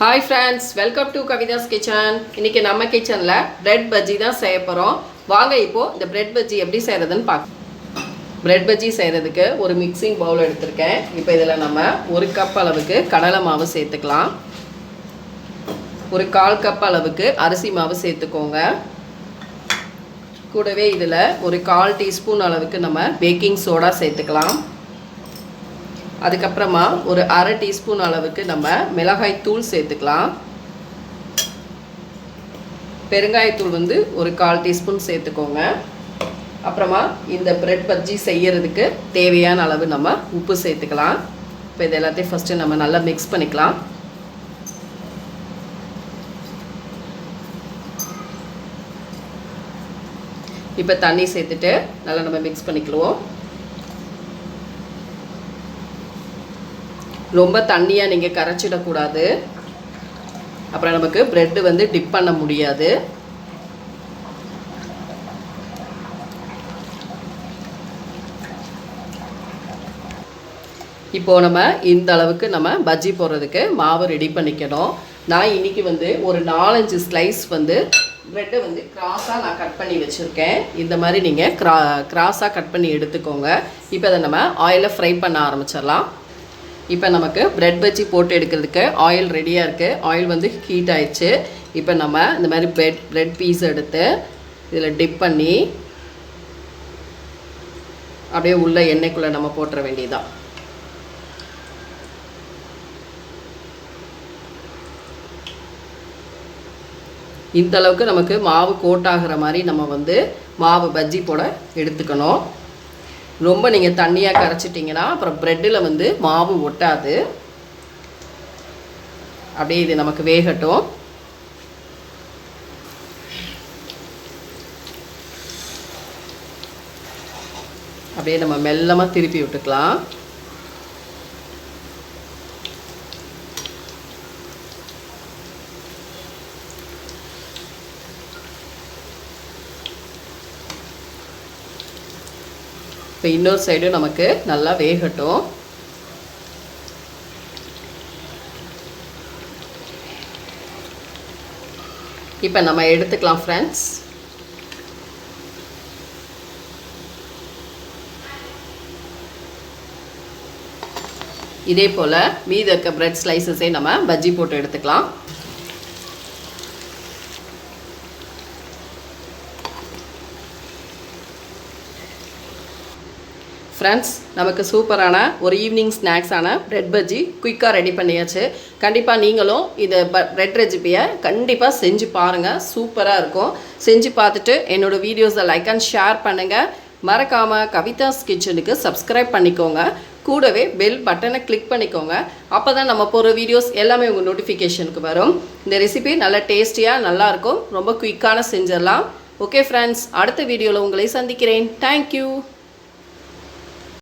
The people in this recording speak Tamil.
Hi friends, welcome to Kavita's Kitchen. இன்னைக்கு நம்ம கிச்சன்ல பிரெட் பஜ்ஜி தான் செய்ய போறோம். வாங்க இப்போ இந்த பிரெட் பஜ்ஜி எப்படி செய்யறதுன்னு பார்க்கலாம். பிரெட் பஜ்ஜி செய்யறதுக்கு ஒரு மிக்சிங் பவுல் எடுத்துர்க்கேன். இப்போ இதல நம்ம 1 கப் அளவுக்கு கடலை மாவு சேர்த்துக்கலாம். ஒரு 1/4 கப் அளவுக்கு அரிசி மாவு சேர்த்துக்கோங்க. கூடவே இதல ஒரு 1/4 டீஸ்பூன் அளவுக்கு நம்ம பேக்கிங் சோடா சேர்த்துக்கலாம். அதுக்கப்புறமா ஒரு 1/2 டீஸ்பூன் அளவுக்கு நம்ம மிளகாய் தூள் சேர்த்துக்கலாம். பெருங்காய தூள் வந்து ஒரு 1/4 டீஸ்பூன் சேர்த்துக்கோங்க. அப்புறமா இந்த பிரெட் பஜ்ஜி செய்யறதுக்கு தேவையான அளவு நம்ம உப்பு சேர்த்துக்கலாம். இப்போ இது எல்லாத்தையும் ஃபர்ஸ்ட் நம்ம நல்லா மிக்ஸ் பண்ணிக்கலாம். இப்போ தண்ணி சேர்த்துட்டு நல்லா நம்ம மிக்ஸ் பண்ணிக்குவோம். ரொம்ப தண்ணியா நீங்க கரைச்சிட கூடாது. அப்புறம் நமக்கு பிரெட் வந்து டிப் பண்ண முடியாது. இப்போ நம்ம இந்த அளவுக்கு நம்ம பஜ்ஜி போடுறதுக்கு மாவு ரெடி பண்ணிக்கணும். நான் இன்னைக்கு வந்து ஒரு 4-5 ஸ்லைஸ் வந்து பிரெட் வந்து கிராஸா நான் கட் பண்ணி வச்சிருக்கேன். இந்த மாதிரி நீங்க கிராஸா கட் பண்ணி எடுத்துக்கோங்க. இப்போ அத நம்ம ஆயில்ல ஃப்ரை பண்ண ஆரம்பிச்சிரலாம். இப்போ நமக்கு பிரெட் பஜ்ஜி போட்டு எடுக்கிறதுக்கு ஆயில் ரெடியாக இருக்குது. ஆயில் வந்து ஹீட் ஆயிடுச்சு. இப்போ நம்ம இந்த மாதிரி பிரெட் பீஸ் எடுத்து இதில் டிப் பண்ணி அப்படியே உள்ள எண்ணெய்க்குள்ளே நம்ம போட்டுற வேண்டியதுதான். இந்த அளவுக்கு நமக்கு மாவு கோட் ஆகிற மாதிரி நம்ம வந்து மாவு பஜ்ஜி போட எடுத்துக்கணும். ரொம்ப நீங்கள் தண்ணியாக கரைச்சிட்டிங்கன்னா அப்புறம் பிரெட்டில் வந்து மாவு ஒட்டாது. அப்படியே இது நமக்கு வேகட்டும். அப்படியே நம்ம மெல்லமாக திருப்பி விட்டுக்கலாம். இப்போ இன்னொரு சைடும் நமக்கு நல்லா வேகட்டும். இப்போ நம்ம எடுத்துக்கலாம் ஃப்ரெண்ட்ஸ். இதே போல் மீதி இருக்க பிரெட் ஸ்லைசஸை நம்ம பஜ்ஜி போட்டு எடுத்துக்கலாம். ஃப்ரெண்ட்ஸ், நமக்கு சூப்பரான ஒரு ஈவினிங் ஸ்நாக்ஸான பிரெட் பஜ்ஜி குயிக்காக ரெடி பண்ணியாச்சு. கண்டிப்பாக நீங்களும் இந்த பிரெட் ரெசிபியை கண்டிப்பாக செஞ்சு பாருங்கள். சூப்பராக இருக்கும். செஞ்சு பார்த்துட்டு என்னோடய வீடியோஸை லைக் அண்ட் ஷேர் பண்ணுங்கள். மறக்காமல் கவிதாஸ் கிச்சனுக்கு சப்ஸ்கிரைப் பண்ணிக்கோங்க. கூடவே பெல் பட்டனை கிளிக் பண்ணிக்கோங்க. அப்போ தான் நம்ம போகிற வீடியோஸ் எல்லாமே உங்கள் நோட்டிஃபிகேஷனுக்கு வரும். இந்த ரெசிபி நல்லா டேஸ்டியாக நல்லாயிருக்கும். ரொம்ப குயிக்கான செஞ்சிடலாம். ஓகே ஃப்ரெண்ட்ஸ், அடுத்த வீடியோவில் உங்களை சந்திக்கிறேன். தேங்க்யூ.